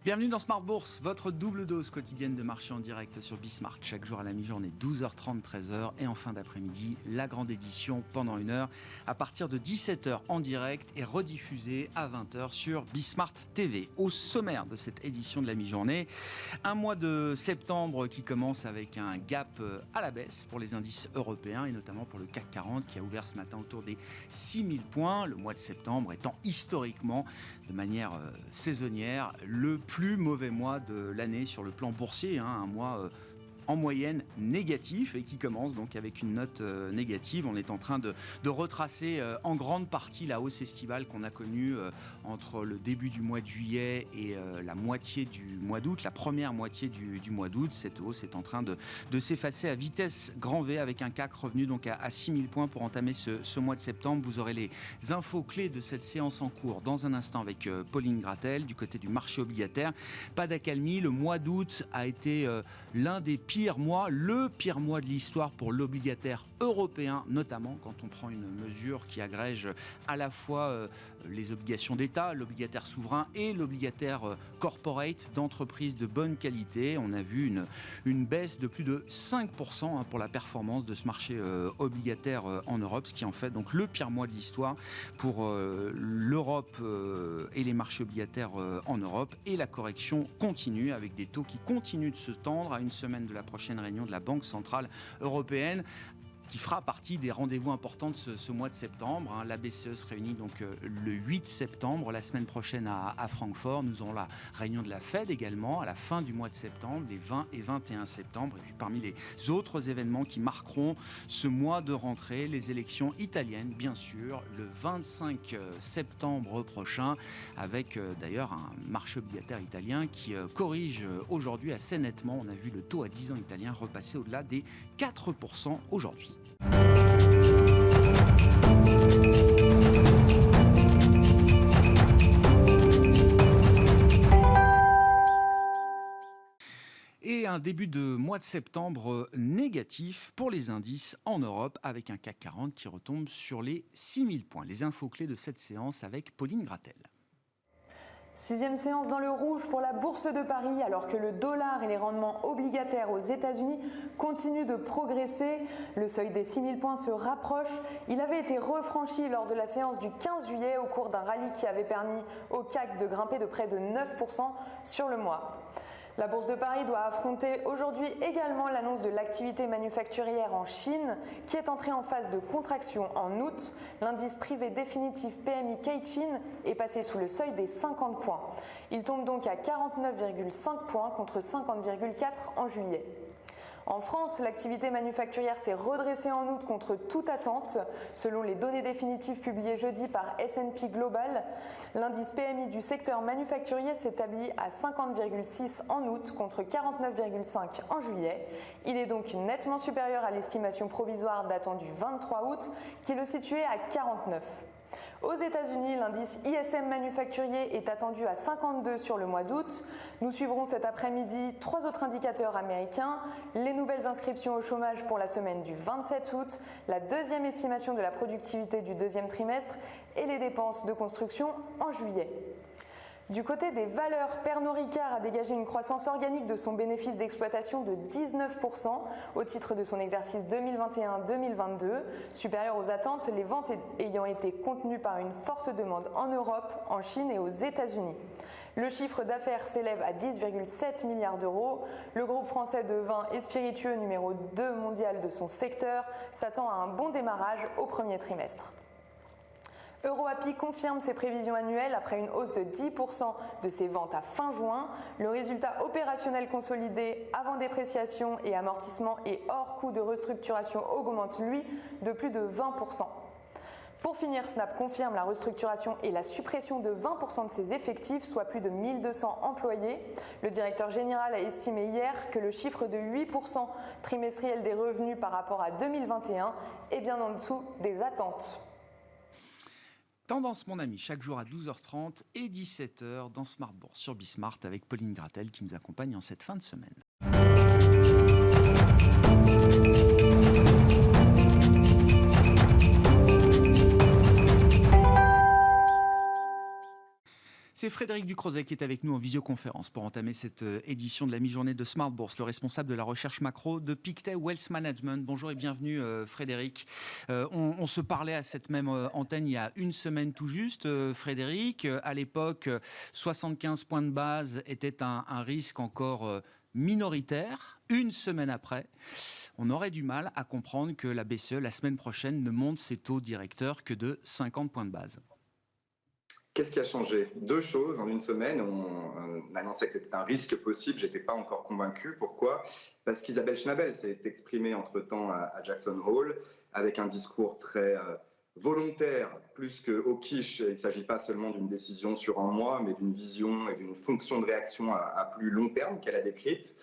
Bienvenue dans Smart Bourse, votre double dose quotidienne de marché en direct sur Bismart. Chaque jour à la mi-journée, 12h30, 13h. Et en fin d'après-midi, la grande édition pendant 1 heure à partir de 17h en direct et rediffusée à 20h sur Bismart TV. Au sommaire de cette édition de la mi-journée, un mois de septembre qui commence avec un gap à la baisse pour les indices européens et notamment pour le CAC 40 qui a ouvert ce matin autour des 6000 points. Le mois de septembre étant historiquement, de manière saisonnière, le plus mauvais mois de l'année sur le plan boursier, un mois en moyenne négatif et qui commence donc avec une note négative. On est en train de retracer en grande partie la hausse estivale qu'on a connue entre le début du mois de juillet et la moitié du mois d'août, la première moitié du mois d'août. Cette hausse est en train de s'effacer à vitesse grand V avec un CAC revenu donc à 6000 points pour entamer ce mois de septembre. Vous aurez les infos clés de cette séance en cours dans un instant avec Pauline Gratel du côté du marché obligataire. Pas d'accalmie, le mois d'août a été l'un des le pire mois de l'histoire pour l'obligataire européen, notamment quand on prend une mesure qui agrège à la fois les obligations d'État, l'obligataire souverain et l'obligataire corporate d'entreprises de bonne qualité. On a vu une baisse de plus de 5% pour la performance de ce marché obligataire en Europe, ce qui en fait donc le pire mois de l'histoire pour l'Europe et les marchés obligataires en Europe. Et la correction continue avec des taux qui continuent de se tendre à une semaine de la prochaine réunion de la Banque Centrale Européenne, qui fera partie des rendez-vous importants de ce mois de septembre. La BCE se réunit donc le 8 septembre, la semaine prochaine à Francfort. Nous aurons la réunion de la Fed également à la fin du mois de septembre, les 20 et 21 septembre. Et puis parmi les autres événements qui marqueront ce mois de rentrée, les élections italiennes, bien sûr, le 25 septembre prochain, avec d'ailleurs un marché obligataire italien qui corrige aujourd'hui assez nettement. On a vu le taux à 10 ans italien repasser au-delà des 4% aujourd'hui. Et un début de mois de septembre négatif pour les indices en Europe avec un CAC 40 qui retombe sur les 6000 points. Les infos clés de cette séance avec Pauline Gratel. 6e séance dans le rouge pour la Bourse de Paris alors que le dollar et les rendements obligataires aux États-Unis continuent de progresser. Le seuil des 6000 points se rapproche. Il avait été refranchi lors de la séance du 15 juillet au cours d'un rallye qui avait permis au CAC de grimper de près de 9% sur le mois. La Bourse de Paris doit affronter aujourd'hui également l'annonce de l'activité manufacturière en Chine qui est entrée en phase de contraction en août. L'indice privé définitif PMI Caixin est passé sous le seuil des 50 points. Il tombe donc à 49,5 points contre 50,4 en juillet. En France, l'activité manufacturière s'est redressée en août contre toute attente. Selon les données définitives publiées jeudi par S&P Global, l'indice PMI du secteur manufacturier s'établit à 50,6 en août contre 49,5 en juillet. Il est donc nettement supérieur à l'estimation provisoire datant du 23 août qui le situait à 49. Aux États-Unis, l'indice ISM manufacturier est attendu à 52 sur le mois d'août. Nous suivrons cet après-midi 3 autres indicateurs américains, les nouvelles inscriptions au chômage pour la semaine du 27 août, la deuxième estimation de la productivité du deuxième trimestre et les dépenses de construction en juillet. Du côté des valeurs, Pernod Ricard a dégagé une croissance organique de son bénéfice d'exploitation de 19% au titre de son exercice 2021-2022, supérieur aux attentes, les ventes ayant été contenues par une forte demande en Europe, en Chine et aux États-Unis. Le chiffre d'affaires s'élève à 10,7 milliards d'euros. Le groupe français de vins et spiritueux numéro 2 mondial de son secteur s'attend à un bon démarrage au premier trimestre. EuroAPI confirme ses prévisions annuelles après une hausse de 10% de ses ventes à fin juin. Le résultat opérationnel consolidé avant dépréciation et amortissement et hors coût de restructuration augmente, lui, de plus de 20%. Pour finir, Snap confirme la restructuration et la suppression de 20% de ses effectifs, soit plus de 1200 employés. Le directeur général a estimé hier que le chiffre de 8% trimestriel des revenus par rapport à 2021 est bien en dessous des attentes. Tendance, mon ami, chaque jour à 12h30 et 17h dans Smart Bourse sur Bismart avec Pauline Gratel qui nous accompagne en cette fin de semaine. C'est Frédéric Ducrozet qui est avec nous en visioconférence pour entamer cette édition de la mi-journée de Smart Bourse, le responsable de la recherche macro de Pictet Wealth Management. Bonjour et bienvenue Frédéric. On se parlait à cette même antenne il y a une semaine tout juste, Frédéric. À l'époque, 75 points de base était un risque encore minoritaire. Une semaine après, on aurait du mal à comprendre que la BCE, la semaine prochaine, ne monte ses taux directeurs que de 50 points de base. Qu'est-ce qui a changé? Deux choses. En une semaine, on annonçait que c'était un risque possible. Je n'étais pas encore convaincu. Pourquoi? Parce qu'Isabelle Schnabel s'est exprimée entre-temps à Jackson Hole avec un discours très volontaire, plus que hawkish. Il ne s'agit pas seulement d'une décision sur un mois, mais d'une vision et d'une fonction de réaction à plus long terme qu'elle a décrite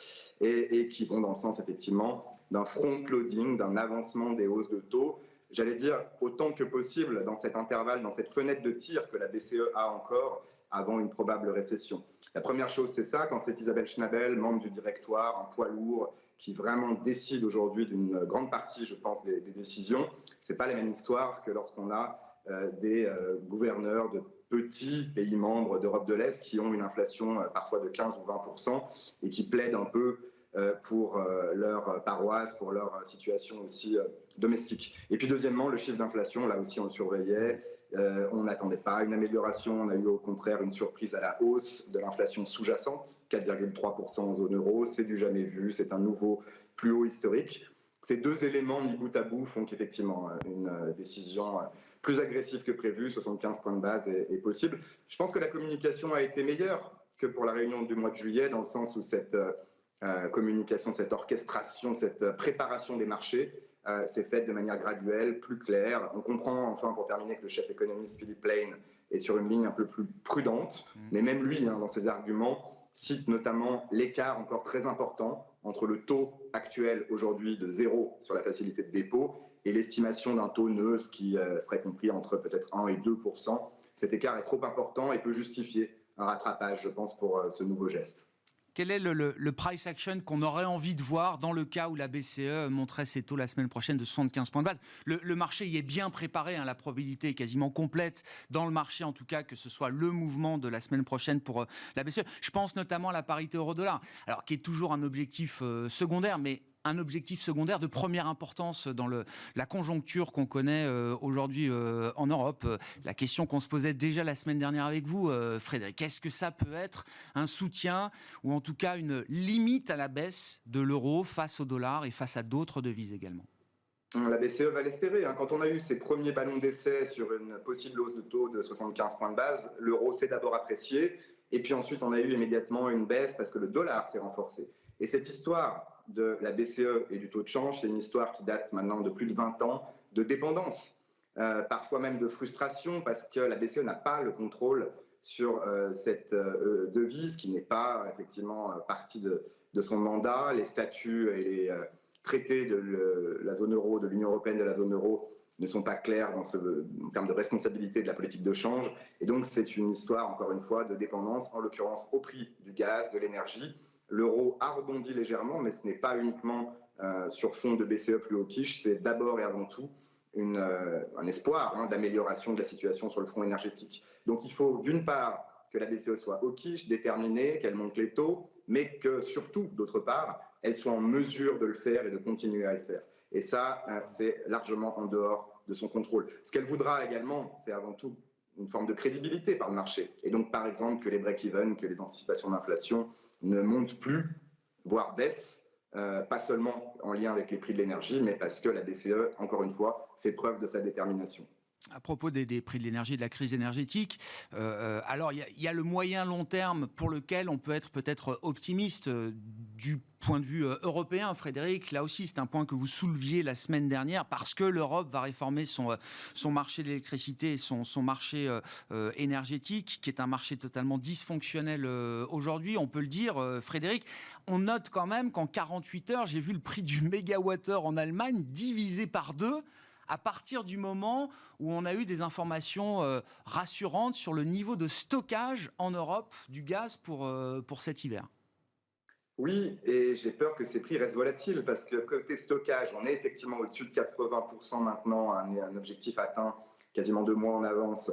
et qui vont dans le sens effectivement d'un front-loading, d'un avancement des hausses de taux. J'allais dire autant que possible dans cet intervalle, dans cette fenêtre de tir que la BCE a encore avant une probable récession. La première chose, c'est ça, quand c'est Isabelle Schnabel, membre du directoire, un poids lourd, qui vraiment décide aujourd'hui d'une grande partie, je pense, des décisions. Ce n'est pas la même histoire que lorsqu'on a des gouverneurs de petits pays membres d'Europe de l'Est qui ont une inflation parfois de 15 ou 20% et qui plaident un peu pour leur paroisse, pour leur situation aussi domestique. Et puis deuxièmement, le chiffre d'inflation, là aussi on le surveillait, on n'attendait pas une amélioration, on a eu au contraire une surprise à la hausse de l'inflation sous-jacente, 4,3% en zone euro, c'est du jamais vu, c'est un nouveau plus haut historique. Ces deux éléments mis bout à bout font qu'effectivement une décision plus agressive que prévu, 75 points de base est possible. Je pense que la communication a été meilleure que pour la réunion du mois de juillet, dans le sens où cette communication, cette orchestration, cette préparation des marchés s'est faite de manière graduelle, plus claire. On comprend enfin, pour terminer, que le chef économiste Philippe Lane est sur une ligne un peu plus prudente, mais même lui, dans ses arguments, cite notamment l'écart encore très important entre le taux actuel aujourd'hui de 0 sur la facilité de dépôt et l'estimation d'un taux neutre qui serait compris entre peut-être 1 et 2%. Cet écart est trop important et peut justifier un rattrapage, je pense, pour ce nouveau geste. Quel est le price action qu'on aurait envie de voir dans le cas où la BCE montrait ses taux la semaine prochaine de 75 points de base? Le marché y est bien préparé, la probabilité est quasiment complète dans le marché, en tout cas, que ce soit le mouvement de la semaine prochaine pour la BCE. Je pense notamment à la parité euro-dollar, alors qui est toujours un objectif secondaire, mais un objectif secondaire de première importance dans la conjoncture qu'on connaît aujourd'hui en Europe. La question qu'on se posait déjà la semaine dernière avec vous, Frédéric, est-ce que ça peut être un soutien ou en tout cas une limite à la baisse de l'euro face au dollar et face à d'autres devises également? La BCE va l'espérer. Quand on a eu ses premiers ballons d'essai sur une possible hausse de taux de 75 points de base, l'euro s'est d'abord apprécié et puis ensuite on a eu immédiatement une baisse parce que le dollar s'est renforcé. Et cette histoire de la BCE et du taux de change, c'est une histoire qui date maintenant de plus de 20 ans de dépendance, parfois même de frustration parce que la BCE n'a pas le contrôle sur cette devise qui n'est pas effectivement partie de son mandat. Les statuts et les traités de la zone euro, de l'Union européenne, de la zone euro ne sont pas clairs en termes de responsabilité de la politique de change. Et donc c'est une histoire, encore une fois, de dépendance, en l'occurrence au prix du gaz, de l'énergie. L'euro a rebondi légèrement, mais ce n'est pas uniquement sur fond de BCE plus hawkish, c'est d'abord et avant tout un espoir d'amélioration de la situation sur le front énergétique. Donc il faut d'une part que la BCE soit hawkish, déterminée, qu'elle monte les taux, mais que surtout, d'autre part, elle soit en mesure de le faire et de continuer à le faire. Et ça, c'est largement en dehors de son contrôle. Ce qu'elle voudra également, c'est avant tout une forme de crédibilité par le marché. Et donc, par exemple, que les break-even, que les anticipations d'inflation ne montent plus, voire baissent, pas seulement en lien avec les prix de l'énergie, mais parce que la BCE, encore une fois, fait preuve de sa détermination. À propos des prix de l'énergie, de la crise énergétique, alors il y a le moyen long terme pour lequel on peut être peut-être optimiste du point de vue européen, Frédéric. Là aussi, c'est un point que vous souleviez la semaine dernière parce que l'Europe va réformer son marché de l'électricité et son marché énergétique, qui est un marché totalement dysfonctionnel aujourd'hui. On peut le dire, Frédéric. On note quand même qu'en 48 heures, j'ai vu le prix du mégawattheure en Allemagne divisé par 2. À partir du moment où on a eu des informations rassurantes sur le niveau de stockage en Europe du gaz pour cet hiver. Oui, et j'ai peur que ces prix restent volatiles parce que côté stockage, on est effectivement au-dessus de 80% maintenant, un objectif atteint quasiment 2 mois en avance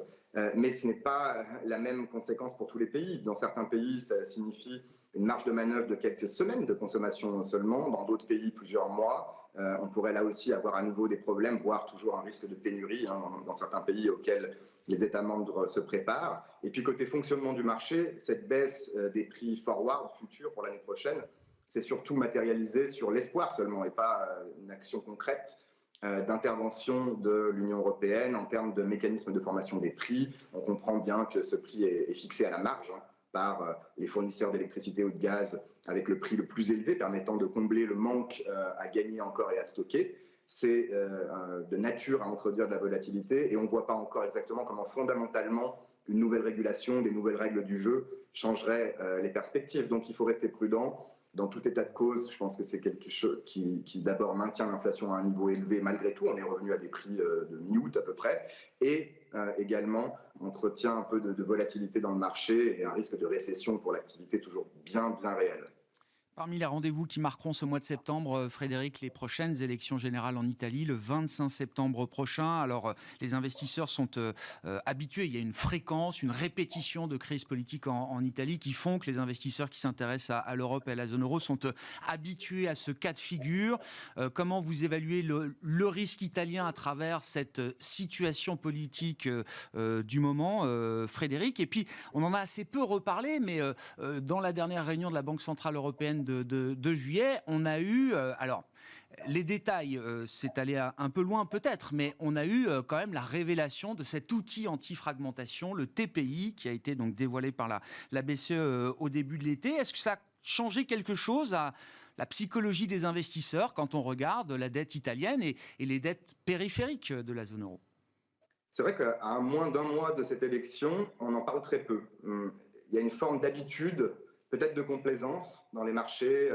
mais ce n'est pas la même conséquence pour tous les pays. Dans certains pays, ça signifie une marge de manœuvre de quelques semaines de consommation seulement. Dans d'autres pays, plusieurs mois. On pourrait là aussi avoir à nouveau des problèmes, voire toujours un risque de pénurie dans certains pays auxquels les États membres se préparent. Et puis côté fonctionnement du marché, cette baisse des prix forward futurs pour l'année prochaine, c'est surtout matérialisé sur l'espoir seulement et pas une action concrète d'intervention de l'Union européenne en termes de mécanisme de formation des prix. On comprend bien que ce prix est fixé à la marge par les fournisseurs d'électricité ou de gaz avec le prix le plus élevé permettant de combler le manque à gagner encore et à stocker. C'est de nature à introduire de la volatilité et on ne voit pas encore exactement comment fondamentalement une nouvelle régulation, des nouvelles règles du jeu changeraient les perspectives. Donc il faut rester prudent. Dans tout état de cause, je pense que c'est quelque chose qui d'abord maintient l'inflation à un niveau élevé malgré tout. On est revenu à des prix de mi-août à peu près. Et également entretient un peu de volatilité dans le marché et un risque de récession pour l'activité toujours bien réel. Parmi les rendez-vous qui marqueront ce mois de septembre, Frédéric, les prochaines élections générales en Italie, le 25 septembre prochain. Alors, les investisseurs sont habitués. Il y a une fréquence, une répétition de crises politiques en Italie qui font que les investisseurs qui s'intéressent à l'Europe et à la zone euro sont habitués à ce cas de figure. Comment vous évaluez le risque italien à travers cette situation politique du moment, Frédéric? Et puis, on en a assez peu reparlé, mais dans la dernière réunion de la Banque Centrale Européenne de juillet, on a eu, alors les détails, c'est allé un peu loin peut-être, mais on a eu quand même la révélation de cet outil anti-fragmentation, le TPI, qui a été donc dévoilé par la BCE au début de l'été. Est-ce que ça a changé quelque chose à la psychologie des investisseurs quand on regarde la dette italienne et les dettes périphériques de la zone euro? C'est vrai qu'à moins d'un mois de cette élection, on en parle très peu. Il y a une forme d'habitude, peut-être de complaisance dans les marchés,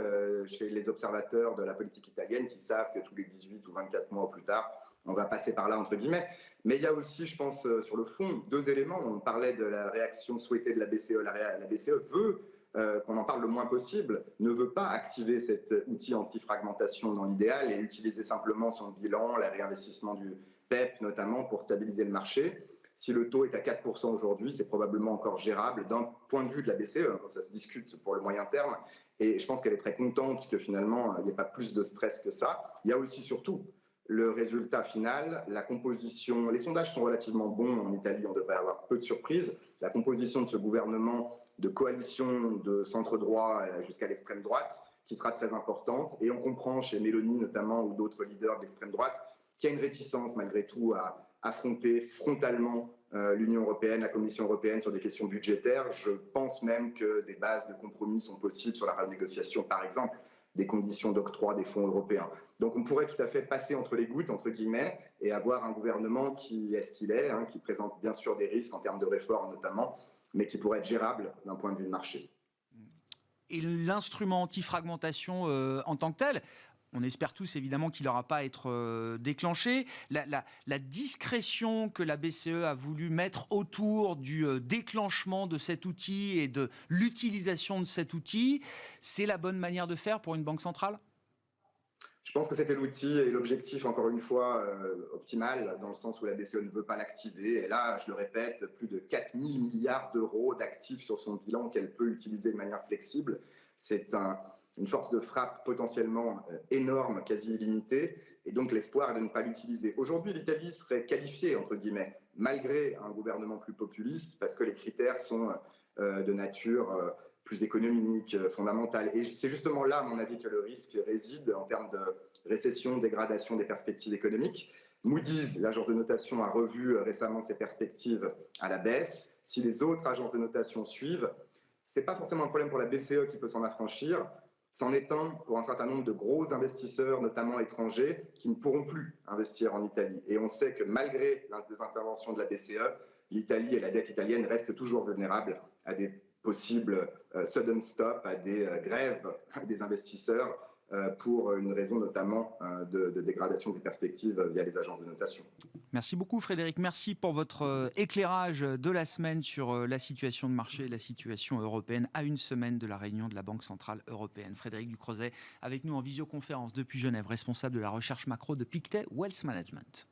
chez les observateurs de la politique italienne qui savent que tous les 18 ou 24 mois ou plus tard, on va passer par là, entre guillemets. Mais il y a aussi, je pense, sur le fond, deux éléments. On parlait de la réaction souhaitée de la BCE. La BCE veut qu'on en parle le moins possible, ne veut pas activer cet outil anti-fragmentation dans l'idéal et utiliser simplement son bilan, le réinvestissement du PEP notamment, pour stabiliser le marché. Si le taux est à 4% aujourd'hui, c'est probablement encore gérable d'un point de vue de la BCE. Ça se discute pour le moyen terme. Et je pense qu'elle est très contente que finalement, il n'y ait pas plus de stress que ça. Il y a aussi surtout le résultat final, la composition. Les sondages sont relativement bons en Italie, on devrait avoir peu de surprises. La composition de ce gouvernement de coalition de centre-droit jusqu'à l'extrême droite, qui sera très importante. Et on comprend chez Meloni notamment ou d'autres leaders de l'extrême droite qu'il y a une réticence malgré tout à affronter frontalement l'Union européenne, la Commission européenne sur des questions budgétaires. Je pense même que des bases de compromis sont possibles sur la renégociation, par exemple, des conditions d'octroi des fonds européens. Donc on pourrait tout à fait passer entre les gouttes, entre guillemets, et avoir un gouvernement qui est ce qu'il est, qui présente bien sûr des risques en termes de réforme notamment, mais qui pourrait être gérable d'un point de vue de marché. Et l'instrument anti-fragmentation en tant que tel, on espère tous évidemment qu'il n'aura pas à être déclenché. La discrétion que la BCE a voulu mettre autour du déclenchement de cet outil et de l'utilisation de cet outil, c'est la bonne manière de faire pour une banque centrale ? Je pense que c'était l'outil et l'objectif, encore une fois, optimal, dans le sens où la BCE ne veut pas l'activer. Et là, je le répète, plus de 4 000 milliards d'euros d'actifs sur son bilan qu'elle peut utiliser de manière flexible. C'est une force de frappe potentiellement énorme, quasi illimitée, et donc l'espoir est de ne pas l'utiliser. Aujourd'hui, l'Italie serait qualifiée, entre guillemets, malgré un gouvernement plus populiste, parce que les critères sont de nature plus économique, fondamentale. Et c'est justement là, à mon avis, que le risque réside en termes de récession, dégradation des perspectives économiques. Moody's, l'agence de notation, a revu récemment ses perspectives à la baisse. Si les autres agences de notation suivent, ce n'est pas forcément un problème pour la BCE qui peut s'en affranchir. C'en est un pour un certain nombre de gros investisseurs, notamment étrangers, qui ne pourront plus investir en Italie. Et on sait que malgré les interventions de la BCE, l'Italie et la dette italienne restent toujours vulnérables à des possibles sudden stop, à des grèves des investisseurs pour une raison notamment de dégradation des perspectives via les agences de notation. Merci beaucoup Frédéric, merci pour votre éclairage de la semaine sur la situation de marché et la situation européenne à une semaine de la réunion de la Banque Centrale Européenne. Frédéric Ducrozet avec nous en visioconférence depuis Genève, responsable de la recherche macro de Pictet Wealth Management.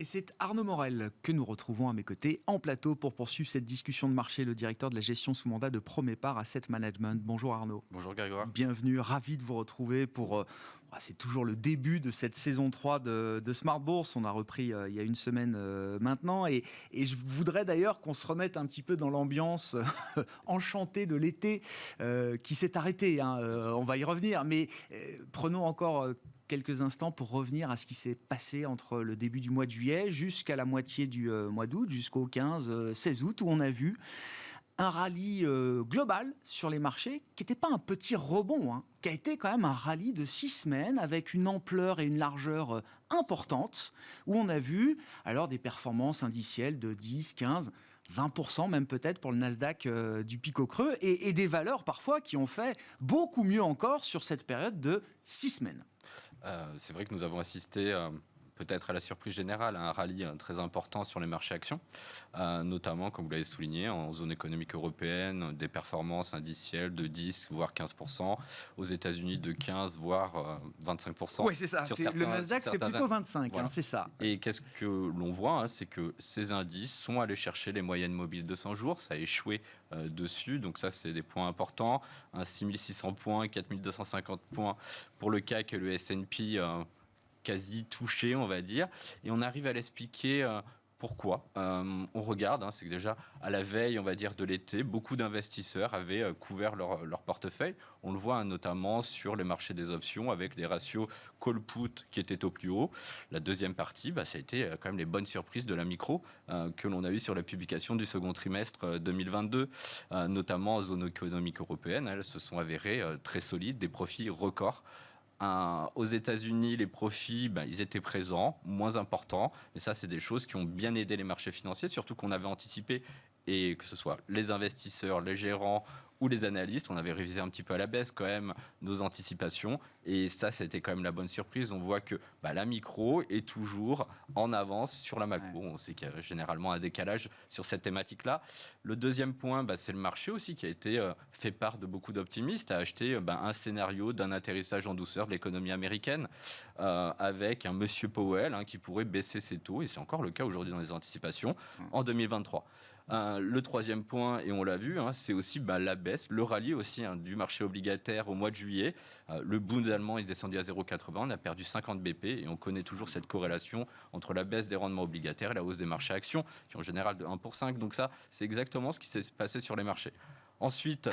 Et c'est Arnaud Morel que nous retrouvons à mes côtés en plateau pour poursuivre cette discussion de marché, le directeur de la gestion sous mandat de Promépar Asset Management. Bonjour Arnaud. Bonjour Grégoire. Bienvenue, ravi de vous retrouver pour... c'est toujours le début de cette saison 3 de Smart Bourse. On a repris il y a une semaine maintenant. Et je voudrais d'ailleurs qu'on se remette un petit peu dans l'ambiance enchantée de l'été qui s'est arrêtée. On va y revenir. Mais prenons encore quelques instants pour revenir à ce qui s'est passé entre le début du mois de juillet jusqu'à la moitié du mois d'août, jusqu'au 15-16 août, où on a vu un rallye global sur les marchés qui n'était pas un petit rebond, qui a été quand même un rallye de 6 semaines avec une ampleur et une largeur importantes, où on a vu alors des performances indicielles de 10, 15, 20% même peut-être pour le Nasdaq du pic au creux, et des valeurs parfois qui ont fait beaucoup mieux encore sur cette période de 6 semaines. C'est vrai que nous avons assisté, peut-être à la surprise générale, à un rallye très important sur les marchés actions, notamment, comme vous l'avez souligné, en zone économique européenne, des performances indicielles de 10 voire 15%, aux États-Unis de 15 voire 25%. Oui, c'est ça. Le Nasdaq, c'est plutôt 25, voilà. C'est ça. Et qu'est-ce que l'on voit, c'est que ces indices sont allés chercher les moyennes mobiles de 100 jours, ça a échoué dessus, donc ça, c'est des points importants. 6600 points, 4250 points pour le CAC et le S&P quasi touché, on va dire. Et on arrive à l'expliquer pourquoi. On regarde, c'est que déjà, à la veille, on va dire, de l'été, beaucoup d'investisseurs avaient couvert leur portefeuille. On le voit notamment sur les marchés des options avec des ratios call-put qui étaient au plus haut. La deuxième partie, ça a été quand même les bonnes surprises de la micro que l'on a eu sur la publication du second trimestre 2022, notamment en zone économique européenne. Elles se sont avérées très solides, des profits records. Aux États-Unis, les profits, ils étaient présents, moins importants. Mais ça, c'est des choses qui ont bien aidé les marchés financiers, surtout qu'on avait anticipé, et que ce soit les investisseurs, les gérants ou les analystes, on avait révisé un petit peu à la baisse quand même nos anticipations. Et ça, c'était quand même la bonne surprise. On voit que la micro est toujours en avance sur la macro. On sait qu'il y a généralement un décalage sur cette thématique-là. Le deuxième point, c'est le marché aussi qui a été fait part de beaucoup d'optimistes, a acheté un scénario d'un atterrissage en douceur de l'économie américaine avec un monsieur Powell qui pourrait baisser ses taux. Et c'est encore le cas aujourd'hui dans les anticipations en 2023. Le troisième point, et on l'a vu, c'est aussi la baisse, le rallye aussi du marché obligataire au mois de juillet. Le Bund allemand est descendu à 0,80, on a perdu 50 BP et on connaît toujours cette corrélation entre la baisse des rendements obligataires et la hausse des marchés actions, qui est en général de 1 pour 5. Donc ça, c'est exactement ce qui s'est passé sur les marchés. Ensuite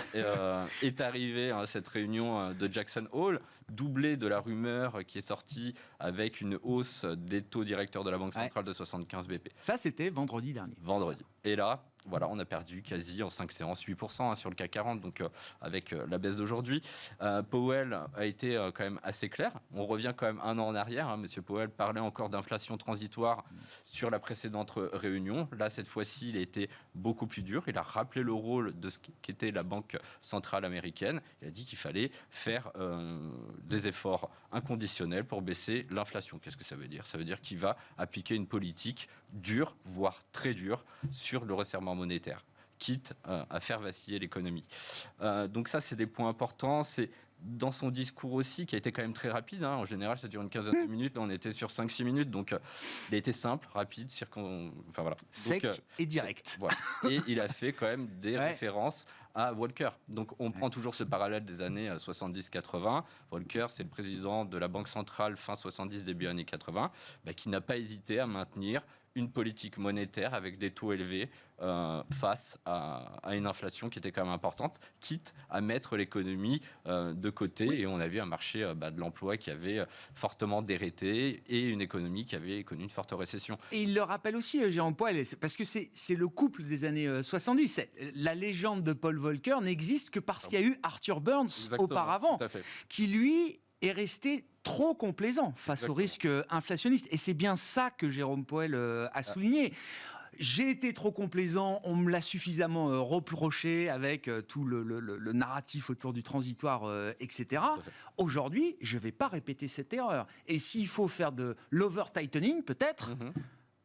est arrivée cette réunion de Jackson Hole, doublée de la rumeur qui est sortie avec une hausse des taux directeurs de la Banque centrale de 75 BP. Ça, c'était vendredi dernier. Vendredi. Et là, on a perdu quasi en 5 séances 8% sur le CAC 40, donc avec la baisse d'aujourd'hui. Powell a été quand même assez clair. On revient quand même un an en arrière. Monsieur Powell parlait encore d'inflation transitoire sur la précédente réunion. Là, cette fois-ci, il a été beaucoup plus dur. Il a rappelé le rôle de ce qu'était la Banque centrale américaine. Il a dit qu'il fallait faire des efforts inconditionnels pour baisser l'inflation. Qu'est-ce que ça veut dire ? Ça veut dire qu'il va appliquer une politique dure, voire très dure, sur le resserrement monétaire, quitte à faire vaciller l'économie. Donc ça, c'est des points importants. C'est dans son discours aussi, qui a été quand même très rapide. En général, ça dure une quinzaine de minutes. Là, on était sur 5-6 minutes. Donc, il a été simple, rapide, sec et direct. Voilà. Et il a fait quand même des références à Volcker. Donc, on prend toujours ce parallèle des années 70-80. Volcker, c'est le président de la Banque centrale fin 70, début années 80, qui n'a pas hésité à maintenir une politique monétaire avec des taux élevés face à une inflation qui était quand même importante, quitte à mettre l'économie de côté. Et on a vu un marché de l'emploi qui avait fortement dérété et une économie qui avait connu une forte récession. Et il le rappelle aussi, Jérôme Powell, parce que c'est le couple des années 70. La légende de Paul Volcker n'existe que parce qu'il y a eu Arthur Burns auparavant, qui lui est resté trop complaisant face au risque inflationniste. Et c'est bien ça que Jérôme Powell a souligné. J'ai été trop complaisant, on me l'a suffisamment reproché avec tout le narratif autour du transitoire, etc. Aujourd'hui, je ne vais pas répéter cette erreur. Et s'il faut faire de l'over-tightening, peut-être,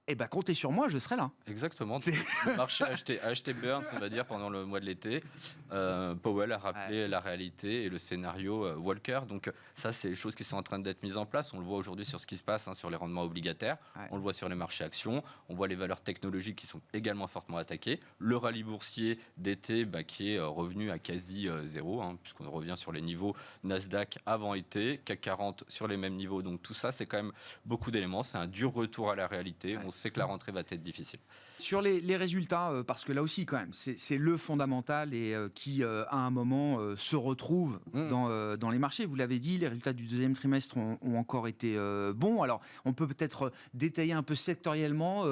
eh ben, comptez sur moi, je serai là. Exactement. Le marché a acheté Burns, on va dire, pendant le mois de l'été. Powell a rappelé la réalité et le scénario Walker. Donc ça, c'est les choses qui sont en train d'être mises en place. On le voit aujourd'hui sur ce qui se passe sur les rendements obligataires. On le voit sur les marchés actions. On voit les valeurs technologiques qui sont également fortement attaquées. Le rallye boursier d'été qui est revenu à quasi zéro, puisqu'on revient sur les niveaux Nasdaq avant été, CAC 40 sur les mêmes niveaux. Donc tout ça, c'est quand même beaucoup d'éléments. C'est un dur retour à la réalité. On sait que la rentrée va être difficile. Sur les résultats, parce que là aussi, quand même, c'est le fondamental et qui, à un moment, se retrouve dans les marchés. Vous l'avez dit, les résultats du deuxième trimestre ont encore été bons. Alors, on peut peut-être détailler un peu sectoriellement,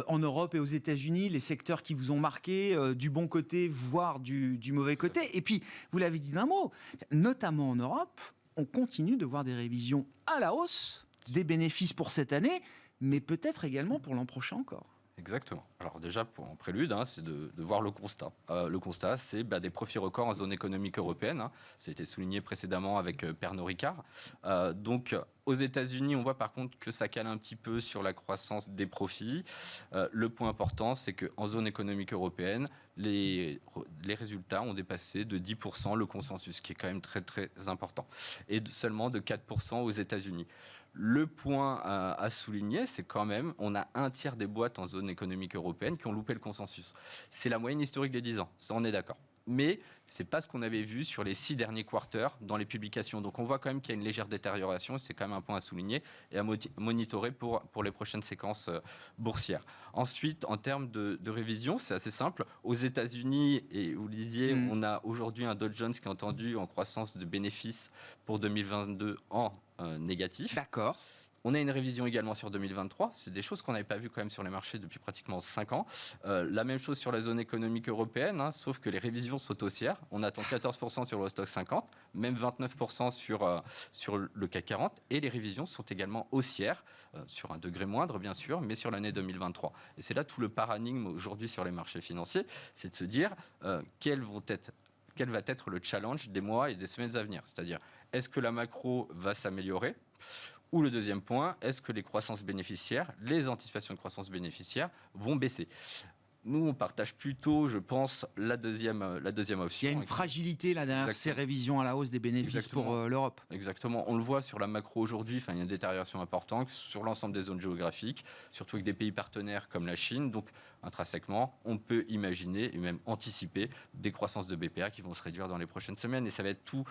en Europe et aux États-Unis, les secteurs qui vous ont marqué, du bon côté, voire du mauvais côté. Et puis, vous l'avez dit d'un mot, notamment en Europe, on continue de voir des révisions à la hausse des bénéfices pour cette année, mais peut-être également pour l'an prochain encore. Exactement. Alors déjà, en prélude, c'est de voir le constat. Le constat, c'est des profits records en zone économique européenne. Ça a été souligné précédemment avec Pernod Ricard. Donc, aux États-Unis, on voit par contre que ça cale un petit peu sur la croissance des profits. Le point important, c'est qu'en zone économique européenne, les résultats ont dépassé de 10% le consensus, qui est quand même très très important, et seulement de 4% aux États-Unis. Le point à souligner, c'est quand même, on a un tiers des boîtes en zone économique européenne qui ont loupé le consensus. C'est la moyenne historique des 10 ans, ça on est d'accord. Mais ce n'est pas ce qu'on avait vu sur les 6 derniers quarters dans les publications. Donc on voit quand même qu'il y a une légère détérioration, et c'est quand même un point à souligner et à monitorer pour les prochaines séquences boursières. Ensuite, en termes de révision, c'est assez simple. Aux États-Unis, et vous le disiez, on a aujourd'hui un Dow Jones qui est entendu en croissance de bénéfices pour 2022 en négatif. D'accord. On a une révision également sur 2023. C'est des choses qu'on n'avait pas vues quand même sur les marchés depuis pratiquement 5 ans. La même chose sur la zone économique européenne, sauf que les révisions sont haussières. On attend 14% sur le Stoxx 50, même 29% sur le CAC 40. Et les révisions sont également haussières, sur un degré moindre bien sûr, mais sur l'année 2023. Et c'est là tout le paradigme aujourd'hui sur les marchés financiers, c'est de se dire quel va être le challenge des mois et des semaines à venir. C'est-à-dire, est-ce que la macro va s'améliorer ? Ou le deuxième point, est-ce que les croissances bénéficiaires, les anticipations de croissance bénéficiaire vont baisser ? Nous, on partage plutôt, je pense, la deuxième option. Il y a une fragilité là derrière ces révisions à la hausse des bénéfices pour l'Europe. Exactement. On le voit sur la macro aujourd'hui, il y a une détérioration importante sur l'ensemble des zones géographiques, surtout avec des pays partenaires comme la Chine. Donc, intrinsèquement, on peut imaginer et même anticiper des croissances de BPA qui vont se réduire dans les prochaines semaines. Et ça va être tous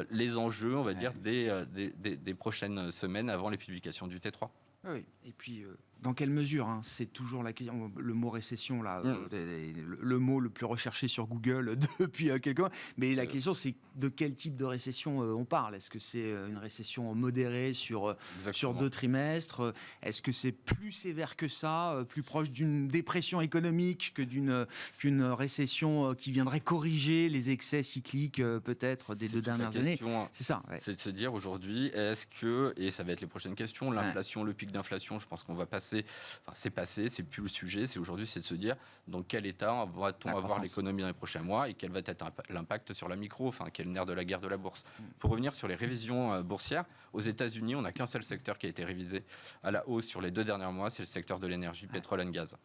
les enjeux, on va dire, des prochaines semaines avant les publications du T3. Oui, et puis dans quelle mesure c'est toujours la question, le mot récession, là, le mot le plus recherché sur Google depuis quelques mois. Mais la question, c'est de quel type de récession on parle. Est-ce que c'est une récession modérée sur 2 trimestres ? Est-ce que c'est plus sévère que ça, plus proche d'une dépression économique que qu'une récession qui viendrait corriger les excès cycliques peut-être des 2 dernières années ? C'est ça. Ouais. C'est de se dire aujourd'hui, est-ce que, et ça va être les prochaines questions, l'inflation, le pic d'inflation, je pense qu'on va passer, c'est passé, c'est plus le sujet, c'est aujourd'hui, c'est de se dire dans quel état va-t-on avoir l'économie dans les prochains mois et quel va être l'impact sur la micro, quel est le nerf de la guerre de la bourse. Pour revenir sur les révisions boursières, aux États-Unis, on n'a qu'un seul secteur qui a été révisé à la hausse sur les 2 derniers mois, c'est le secteur de l'énergie, pétrole et gaz.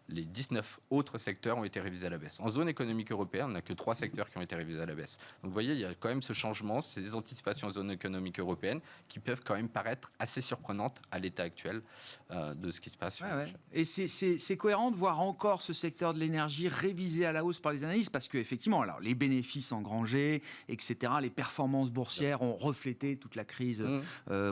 Les 19 autres secteurs ont été révisés à la baisse. En zone économique européenne, on n'a que 3 secteurs qui ont été révisés à la baisse. Donc vous voyez, il y a quand même ce changement, ces anticipations en zone économique européenne qui peuvent quand même paraître assez surprenantes à l'état actuel de ce qui se passe sur le marché. Et c'est cohérent de voir encore ce secteur de l'énergie révisé à la hausse par les analystes, parce qu'effectivement, alors, les bénéfices engrangés, etc., les performances boursières ont reflété toute la crise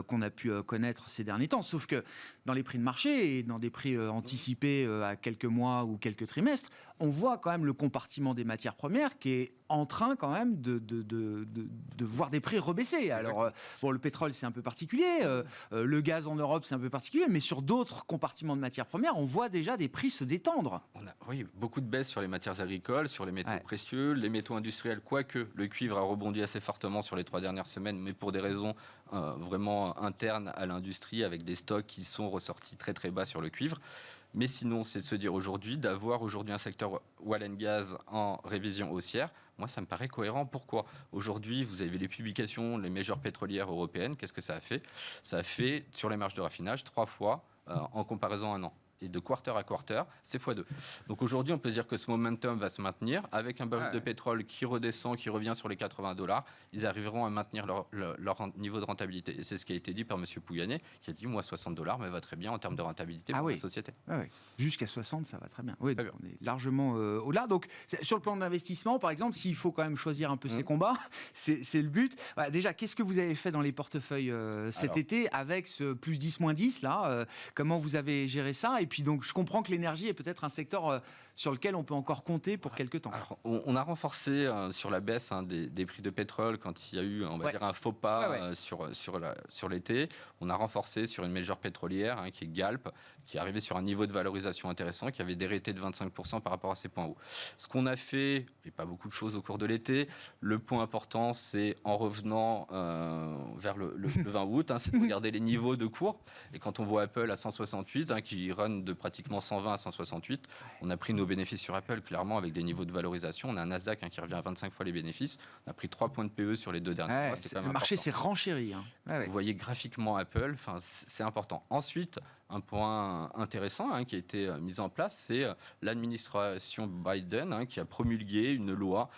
qu'on a pu connaître ces derniers temps. Sauf que dans les prix de marché et dans des prix anticipés à quelques mois ou quelques trimestres, on voit quand même le compartiment des matières premières qui est en train quand même de voir des prix rebaisser. Alors, le pétrole, c'est un peu particulier, le gaz en Europe, c'est un peu particulier, mais sur d'autres compartiments de matières premières, on voit déjà des prix se détendre. On a beaucoup de baisse sur les matières agricoles, sur les métaux précieux, les métaux industriels, quoique le cuivre a rebondi assez fortement sur les 3 dernières semaines, mais pour des raisons vraiment internes à l'industrie, avec des stocks qui sont ressortis très très bas sur le cuivre. Mais sinon, c'est de se dire d'avoir aujourd'hui un secteur oil and gas en révision haussière, moi, ça me paraît cohérent. Pourquoi ? Aujourd'hui, vous avez vu les publications, les majors pétrolières européennes, qu'est-ce que ça a fait ? Ça a fait, sur les marges de raffinage, 3 fois en comparaison à un an. et de quarter à quarter, c'est x2. Donc aujourd'hui, on peut dire que ce momentum va se maintenir avec un baril de pétrole qui redescend, qui revient sur les $80. Ils arriveront à maintenir leur niveau de rentabilité. Et c'est ce qui a été dit par M. Pouyanné, qui a dit, moi, $60 me va très bien en termes de rentabilité pour la société. Jusqu'à 60, ça va très bien. Oui, très bien. On est largement au-delà. Donc, sur le plan de l'investissement, par exemple, s'il faut quand même choisir un peu ses combats, c'est le but. Voilà, déjà, qu'est-ce que vous avez fait dans les portefeuilles cet été avec ce plus 10, moins 10 là comment vous avez géré ça? Et puis, donc, je comprends que l'énergie est peut-être un secteur sur lequel on peut encore compter pour quelques temps. Alors, on a renforcé sur la baisse des prix de pétrole quand il y a eu, on va dire, un faux pas sur l'été. On a renforcé sur une majeure pétrolière qui est Galp, qui est arrivée sur un niveau de valorisation intéressant, qui avait dérêté de 25% par rapport à ses points hauts. Ce qu'on a fait, et pas beaucoup de choses au cours de l'été, le point important, c'est en revenant vers le 20 août, c'est de regarder les niveaux de cours. Et quand on voit Apple à 168, qui run de pratiquement 120 à 168, on a pris nos bénéfices sur Apple, clairement, avec des niveaux de valorisation. On a un Nasdaq qui revient à 25 fois les bénéfices. On a pris 3 points de PE sur les 2 derniers mois. Le marché s'est renchéri. Vous voyez graphiquement Apple, c'est important. Ensuite, un point intéressant qui a été mis en place, c'est l'administration Biden qui a promulgué une loi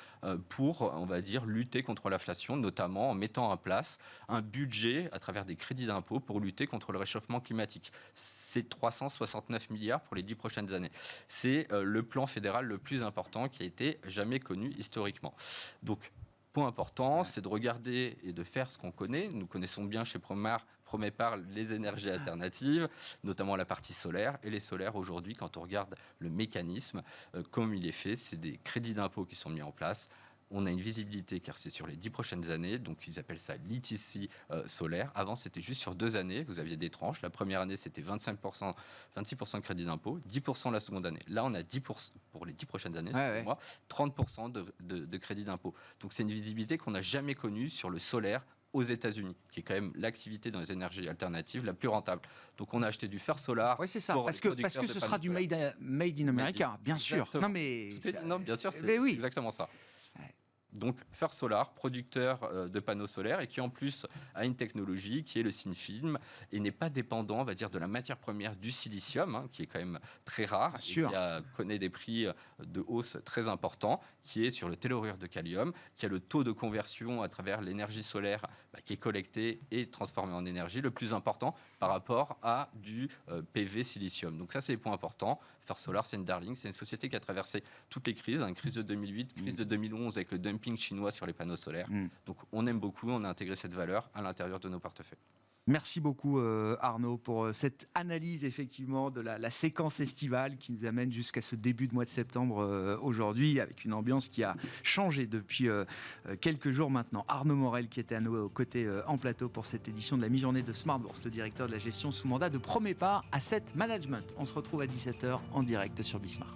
pour, on va dire, lutter contre l'inflation, notamment en mettant en place un budget à travers des crédits d'impôt pour lutter contre le réchauffement climatique. C'est 369 milliards pour les 10 prochaines années. C'est le plan fédéral le plus important qui a été jamais connu historiquement. Donc, point important, c'est de regarder et de faire ce qu'on connaît. Nous connaissons bien chez Promépar les énergies alternatives, notamment la partie solaire. Et les solaires, aujourd'hui, quand on regarde le mécanisme, comme il est fait, c'est des crédits d'impôt qui sont mis en place. On a une visibilité car c'est sur les 10 prochaines années, donc ils appellent ça l'ITC solaire. Avant, c'était juste sur 2 années, vous aviez des tranches. La première année, c'était 26% de crédit d'impôt, 10% la seconde année. Là, on a 10% pour les 10 prochaines années, 30% de crédit d'impôt. Donc c'est une visibilité qu'on n'a jamais connue sur le solaire aux États-Unis, qui est quand même l'activité dans les énergies alternatives la plus rentable. Donc on a acheté du fer solar. Oui, c'est ça, parce que ce sera du made in America, bien sûr. Non, bien sûr, c'est exactement ça. Donc First Solar, producteur de panneaux solaires et qui en plus a une technologie qui est le thin film et n'est pas dépendant, on va dire, de la matière première du silicium, qui est quand même très rare et qui connaît des prix de hausse très importants, qui est sur le tellurure de kalium, qui a le taux de conversion à travers l'énergie solaire qui est collectée et transformée en énergie le plus important par rapport à du PV silicium. Donc ça, c'est les points importants. First Solar, c'est une darling, c'est une société qui a traversé toutes les crises, crise de 2008, crise de 2011 avec le dumping chinois sur les panneaux solaires. Donc on aime beaucoup, on a intégré cette valeur à l'intérieur de nos portefeuilles. Merci beaucoup Arnaud pour cette analyse effectivement de la séquence estivale qui nous amène jusqu'à ce début de mois de septembre aujourd'hui avec une ambiance qui a changé depuis quelques jours maintenant. Arnaud Morel qui était à nos côtés en plateau pour cette édition de la mi-journée de Smart Bourse, le directeur de la gestion sous mandat de Promépar Asset Management. On se retrouve à 17h en direct sur Bismart.